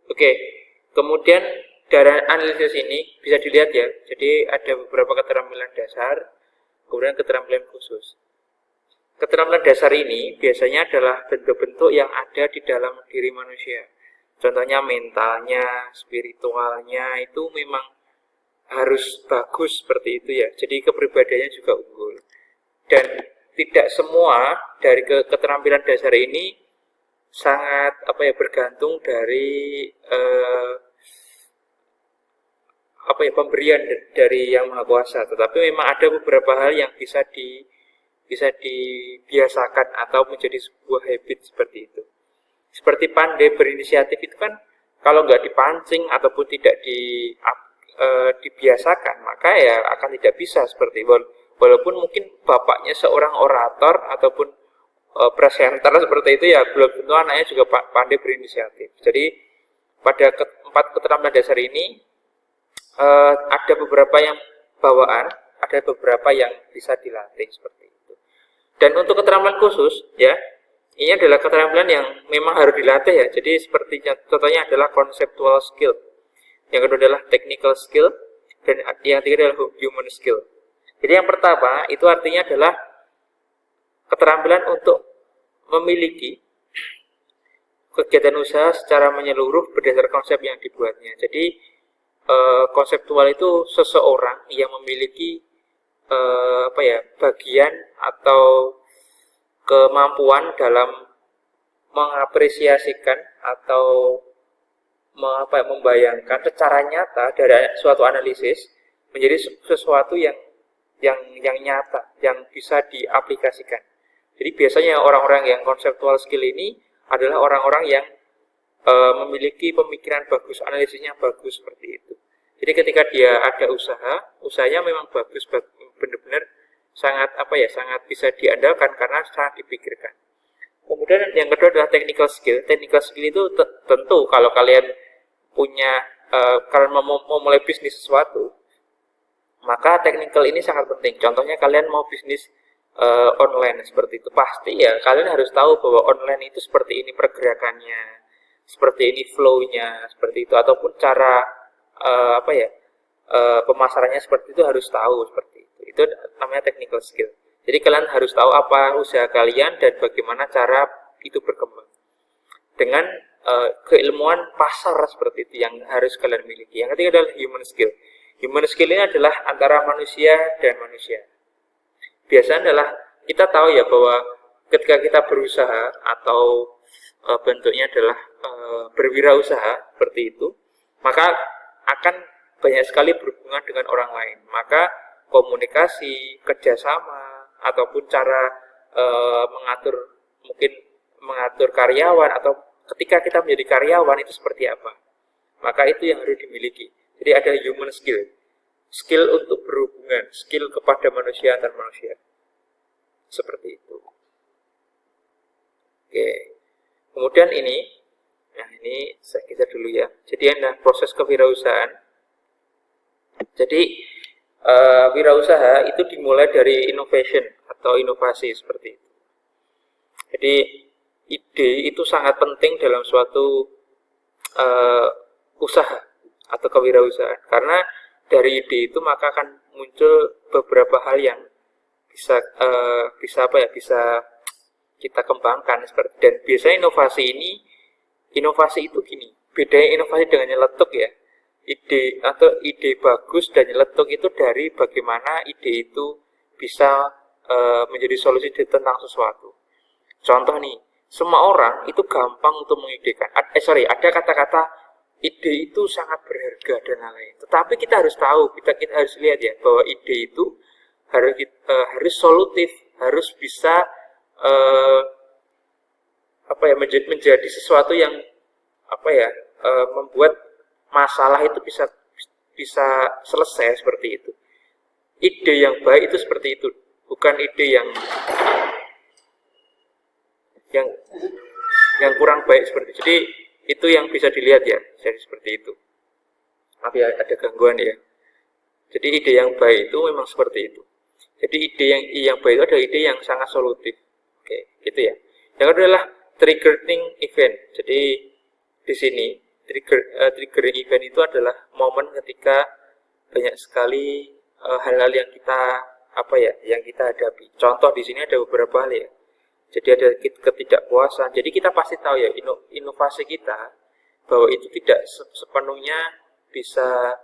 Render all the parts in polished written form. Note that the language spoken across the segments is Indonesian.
Oke, kemudian dari analisis ini bisa dilihat ya. Jadi ada beberapa keterampilan dasar, kemudian keterampilan khusus. Keterampilan dasar ini biasanya adalah bentuk-bentuk yang ada di dalam diri manusia. Contohnya mentalnya, spiritualnya itu memang harus bagus seperti itu ya. Jadi kepribadiannya juga unggul. Dan tidak semua dari keterampilan dasar ini sangat bergantung dari pemberian dari Yang Maha Kuasa. Tetapi memang ada beberapa hal yang bisa dibiasakan atau menjadi sebuah habit seperti itu. Seperti pandai berinisiatif itu kan kalau nggak dipancing ataupun tidak dibiasakan, maka ya akan tidak bisa seperti walaupun mungkin bapaknya seorang orator ataupun presenter seperti itu ya belum tentu anaknya juga pandai berinisiatif. Jadi pada empat keterampilan dasar ini ada beberapa yang bawaan, ada beberapa yang bisa dilatih seperti itu. Dan untuk keterampilan khusus ya, ini adalah keterampilan yang memang harus dilatih ya. Jadi seperti contohnya adalah conceptual skill. Yang kedua adalah technical skill, dan yang ketiga adalah human skill. Jadi yang pertama itu artinya adalah keterampilan untuk memiliki kegiatan usaha secara menyeluruh berdasarkan konsep yang dibuatnya. Jadi konseptual itu seseorang yang memiliki bagian atau kemampuan dalam mengapresiasikan atau membayangkan secara nyata dari suatu analisis menjadi sesuatu yang nyata, yang bisa diaplikasikan. Jadi biasanya orang-orang yang konseptual skill ini adalah orang-orang yang memiliki pemikiran bagus, analisisnya bagus seperti itu. Jadi ketika dia ada usahanya memang bagus, benar-benar sangat sangat bisa diandalkan karena sangat dipikirkan. Kemudian yang kedua adalah technical skill. Technical skill itu tentu kalau kalian punya kalian mau mulai bisnis sesuatu, maka technical ini sangat penting. Contohnya kalian mau bisnis online seperti itu, pasti ya kalian harus tahu bahwa online itu seperti ini pergerakannya, seperti ini flow-nya, seperti itu, ataupun cara pemasarannya seperti itu harus tahu seperti itu. Itu namanya technical skill. Jadi kalian harus tahu apa usaha kalian dan bagaimana cara itu berkembang. Dengan keilmuan pasar seperti itu yang harus kalian miliki. Yang ketiga adalah human skill. Human skill ini adalah antara manusia dan manusia. Biasanya adalah kita tahu ya bahwa ketika kita berusaha atau bentuknya adalah berwirausaha seperti itu, maka akan banyak sekali berhubungan dengan orang lain. Maka komunikasi, kerjasama, ataupun cara mengatur karyawan, atau ketika kita menjadi karyawan itu seperti apa, maka itu yang harus dimiliki. Jadi ada human skill, skill untuk berhubungan, skill kepada manusia antar manusia, seperti itu. Oke, kemudian ini saya kisah dulu ya. Jadi ada proses kewirausahaan. Jadi wirausaha itu dimulai dari innovation atau inovasi seperti itu. Jadi ide itu sangat penting dalam suatu usaha atau kewirausahaan, karena dari ide itu maka akan muncul beberapa hal yang bisa kita kembangkan seperti. Dan biasanya inovasi itu gini, bedanya inovasi dengan nyeletuk ya. Ide bagus dan nyeletuk itu dari bagaimana ide itu bisa menjadi solusi tentang sesuatu. Contoh nih, semua orang itu gampang untuk mengidekan. Ada kata-kata ide itu sangat berharga dan lain-lain. Tetapi kita harus tahu, kita harus lihat ya bahwa ide itu harus solutif, harus bisa menjadi sesuatu yang membuat masalah itu bisa selesai seperti itu. Ide yang baik itu seperti itu, bukan ide yang kurang baik seperti itu. Jadi itu yang bisa dilihat ya, jadi seperti itu. Maaf ya, ada gangguan ya. Jadi ide yang baik itu memang seperti itu. Jadi ide yang baik itu adalah ide yang sangat solutif. Oke, gitu ya. Yang kedua adalah triggering event. Jadi di sini triggering event itu adalah momen ketika banyak sekali hal-hal yang kita yang kita hadapi. Contoh di sini ada beberapa hal ya. Jadi ada ketidakpuasan. Jadi kita pasti tahu ya, inovasi kita bahwa itu tidak sepenuhnya bisa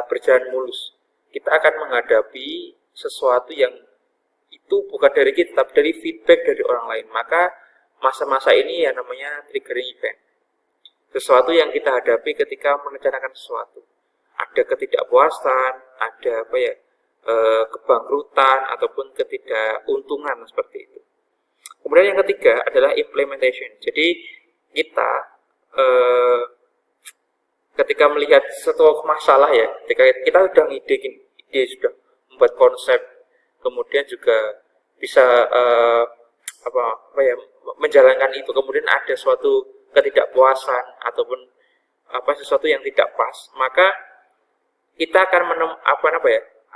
berjalan mulus. Kita akan menghadapi sesuatu yang itu bukan dari kita, tapi dari feedback dari orang lain. Maka masa-masa ini ya namanya triggering event. Sesuatu yang kita hadapi ketika merencanakan sesuatu. Ada ketidakpuasan, ada kebangkrutan ataupun ketidakuntungan seperti itu. Kemudian yang ketiga adalah implementation. Jadi kita ketika melihat suatu masalah ya, ketika kita sudah ide sudah membuat konsep, kemudian juga bisa menjalankan itu, kemudian ada suatu ketidakpuasan ataupun sesuatu yang tidak pas, maka kita akan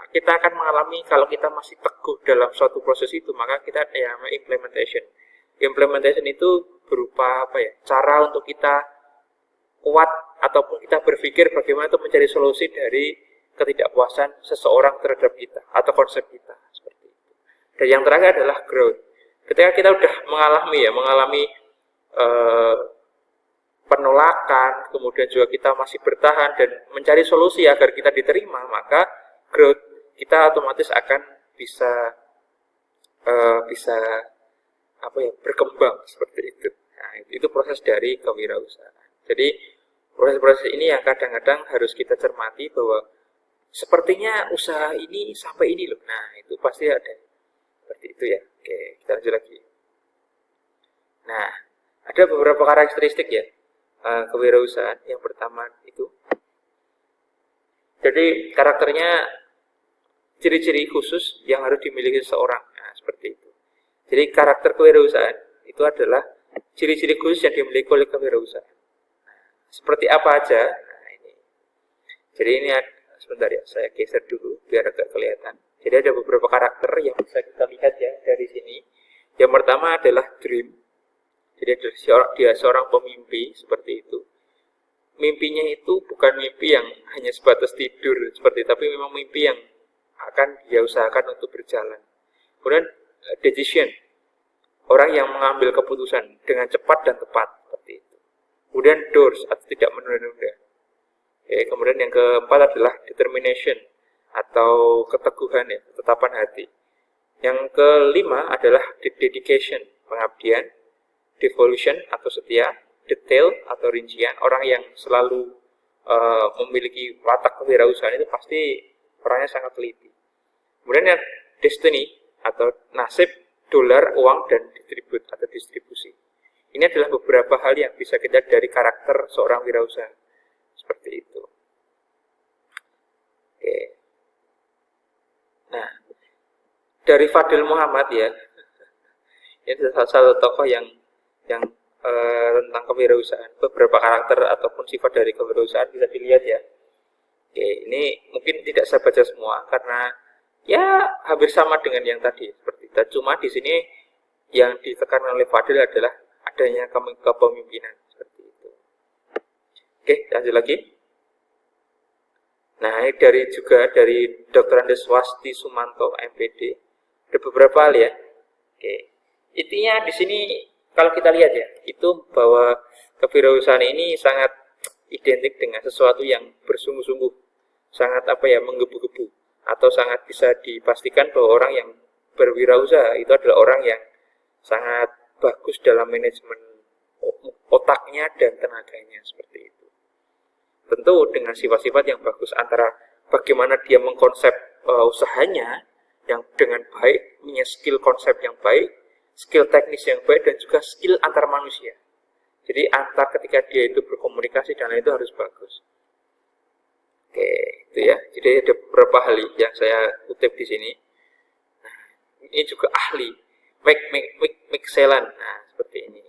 kita akan mengalami, kalau kita masih teguh dalam suatu proses itu, maka kita implementation. Implementation itu berupa cara untuk kita kuat ataupun kita berpikir bagaimana untuk mencari solusi dari ketidakpuasan seseorang terhadap kita atau konsep kita seperti itu. Dan yang terakhir adalah growth. Ketika kita sudah mengalami penolakan, kemudian juga kita masih bertahan dan mencari solusi agar kita diterima, maka growth kita otomatis akan bisa berkembang seperti itu. Nah, itu proses dari kewirausahaan. Jadi proses-proses ini yang kadang-kadang harus kita cermati bahwa sepertinya usaha ini sampai ini loh. Nah, itu pasti ada seperti itu ya. Oke, kita lanjut lagi. Nah, ada beberapa karakteristik ya kewirausahaan. Yang pertama itu, jadi karakternya, ciri-ciri khusus yang harus dimiliki seseorang. Nah, seperti itu. Jadi karakter kewirausahaan itu adalah ciri-ciri khusus yang dimiliki oleh kewirausahaan. Seperti apa aja? Nah, ini. Jadi ini sebentar ya, saya geser dulu biar agak kelihatan. Jadi ada beberapa karakter yang bisa kita lihat ya dari sini. Yang pertama adalah dream. Jadi dia seorang pemimpi seperti itu. Mimpinya itu bukan mimpi yang hanya sebatas tidur seperti itu, tapi memang mimpi yang akan dia usahakan untuk berjalan. Kemudian decision, orang yang mengambil keputusan dengan cepat dan tepat seperti itu. Kemudian doors, atau tidak menunda-nunda. Kemudian yang keempat adalah determination atau keteguhan ya, ketetapan hati. Yang kelima adalah dedication, pengabdian, devotion atau setia, detail atau rincian. Orang yang selalu memiliki watak kewirausahaan itu pasti orangnya sangat teliti. Kemudian yang destiny atau nasib, dolar, uang, dan distribusi. Ini adalah beberapa hal yang bisa kita lihat dari karakter seorang wirausaha. Seperti itu. Oke. Nah, dari Fadil Muhammad ya, ini salah satu tokoh yang tentang kewirausahaan. Beberapa karakter ataupun sifat dari kewirausahaan bisa dilihat ya. Oke, ini mungkin tidak saya baca semua karena ya hampir sama dengan yang tadi seperti itu. Cuma di sini yang ditekankan oleh Fadil adalah adanya kepemimpinan seperti itu. Oke, lanjut lagi. Nah, ini dari Dr. Andes Wasti Sumanto, MPD. Ada beberapa hal ya. Oke. Intinya di sini kalau kita lihat ya, itu bahwa kewirausahaan ini sangat identik dengan sesuatu yang bersungguh-sungguh, sangat menggebu-gebu, atau sangat bisa dipastikan bahwa orang yang berwirausaha itu adalah orang yang sangat bagus dalam manajemen otaknya dan tenaganya seperti itu. Tentu dengan sifat-sifat yang bagus antara bagaimana dia mengkonsep usahanya yang dengan baik, punya skill konsep yang baik, skill teknis yang baik, dan juga skill antar manusia. Jadi antar ketika dia itu berkomunikasi dan lain itu harus bagus. Oke, itu ya. Jadi ada beberapa hal yang saya kutip di sini. Nah, ini juga ahli, Mclellan. Nah, seperti ini.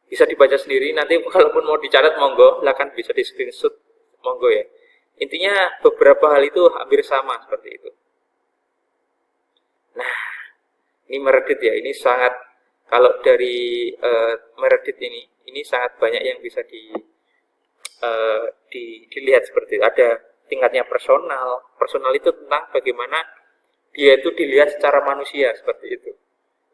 Bisa dibaca sendiri. Nanti kalaupun mau dicatat, monggo, silakan bisa di screenshot, monggo ya. Intinya beberapa hal itu hampir sama seperti itu. Nah, ini meredit ya. Ini sangat Kalau dari Meredith ini sangat banyak yang bisa dilihat seperti itu. Ada tingkatnya personal. Personal itu tentang bagaimana dia itu dilihat secara manusia seperti itu.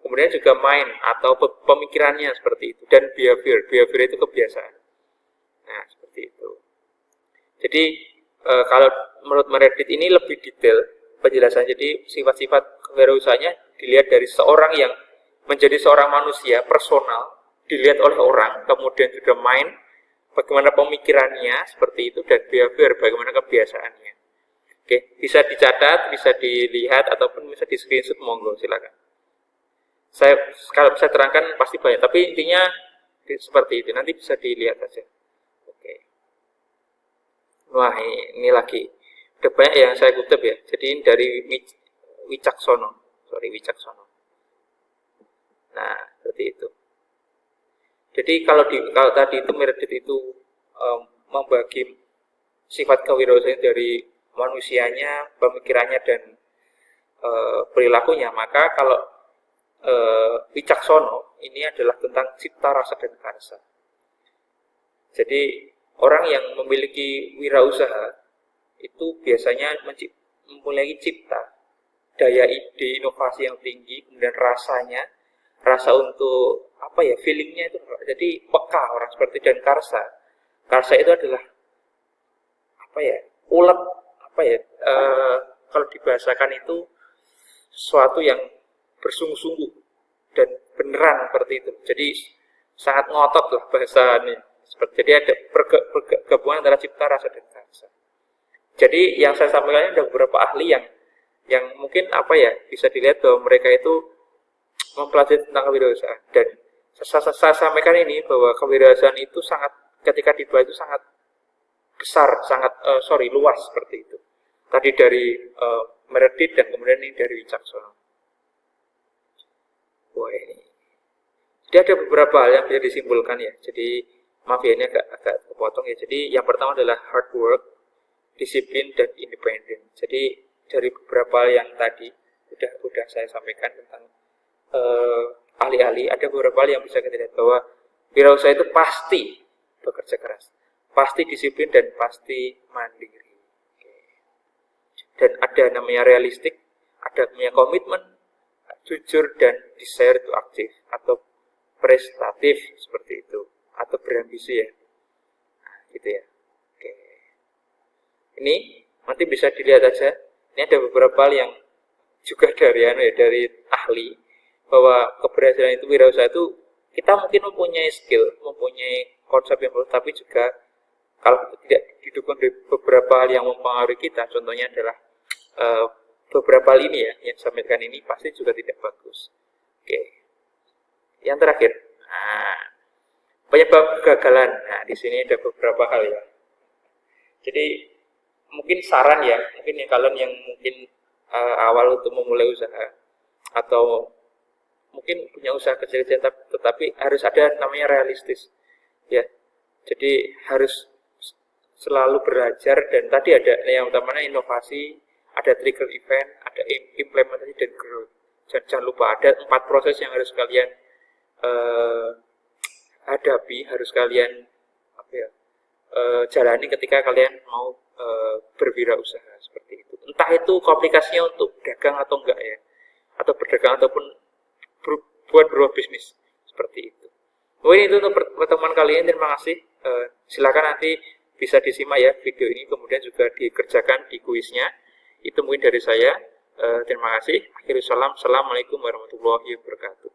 Kemudian juga mind atau pemikirannya seperti itu, dan behavior itu kebiasaan. Nah, seperti itu. Jadi kalau menurut Meredith ini lebih detail penjelasan. Jadi sifat-sifat kewirausahaannya dilihat dari seorang yang menjadi seorang manusia personal, dilihat oleh orang, kemudian juga mind, bagaimana pemikirannya seperti itu, dan behavior, bagaimana kebiasaannya. Oke, bisa dicatat, bisa dilihat, ataupun bisa di screenshot, monggo silakan. Kalau saya terangkan pasti banyak, tapi intinya seperti itu, nanti bisa dilihat saja. Oke. Wah, ini lagi. Udah banyak yang saya kutip ya. Jadi ini dari Wicaksono. Nah, seperti itu. Jadi kalau tadi itu Meredith itu membagi sifat kewirausahaan dari manusianya, pemikirannya, dan perilakunya, maka kalau Wicaksono ini adalah tentang cipta, rasa, dan karsa. Jadi orang yang memiliki wirausaha itu biasanya mempunyai cipta, daya ide, inovasi yang tinggi, kemudian rasa untuk feelingnya itu, jadi peka orang seperti. Dan karsa itu adalah ulet, kalau dibahasakan itu sesuatu yang bersungguh-sungguh dan beneran seperti itu. Jadi sangat ngotot lah bahasanya. Jadi ada pergabungan antara cipta, rasa, dan karsa. Jadi yang saya sampaikan ada beberapa ahli yang mungkin bisa dilihat bahwa mereka itu mempelajari tentang kewirausahaan. Dan saya sampaikan ini bahwa kewirausahaan itu ketika dibahas itu sangat besar, luas seperti itu. Tadi dari Meredith, dan kemudian ini dari Wicaksono. Wah, ini. Jadi ada beberapa hal yang bisa disimpulkan ya. Jadi maaf ya, ini agak kepotong ya. Jadi yang pertama adalah hard work, disiplin, dan independen. Jadi dari beberapa hal yang tadi sudah saya sampaikan tentang ahli-ahli, ada beberapa hal yang bisa kita lihat bahwa wirausaha itu pasti bekerja keras, pasti disiplin, dan pasti mandiri. Dan ada namanya realistik, ada namanya komitmen, jujur, dan desire to active atau prestatif seperti itu, atau berambisi ya. Nah, gitu ya. Oke. Ini nanti bisa dilihat aja. Ini ada beberapa hal yang juga dari ahli, bahwa keberhasilan itu, wirausaha itu, kita mungkin mempunyai skill, mempunyai konsep yang bagus, tapi juga kalau tidak didukung dari beberapa hal yang mempengaruhi kita, contohnya adalah beberapa hal ini ya, yang saya sampaikan ini pasti juga tidak bagus. Oke. Yang terakhir, penyebab kegagalan. Nah, di sini ada beberapa hal ya. Jadi mungkin saran ya, mungkin yang kalian yang mungkin awal untuk memulai usaha, atau mungkin punya usaha kecil-kecil, tetapi harus ada namanya realistis ya. Jadi harus selalu belajar, dan tadi ada yang utamanya inovasi, ada trigger event, ada implementasi, dan growth. Jangan lupa ada 4 proses yang harus kalian hadapi, harus kalian jalani ketika kalian mau berwirausaha seperti itu. Entah itu komplikasinya untuk dagang atau enggak ya, atau berdagang ataupun buat berubah bisnis seperti itu. Mungkin itu untuk pertemuan kali ini. Terima kasih. Silakan nanti bisa disimak ya video ini, kemudian juga dikerjakan di kuisnya. Itu mungkin dari saya. Terima kasih. Akhirul salam. Assalamualaikum warahmatullahi wabarakatuh.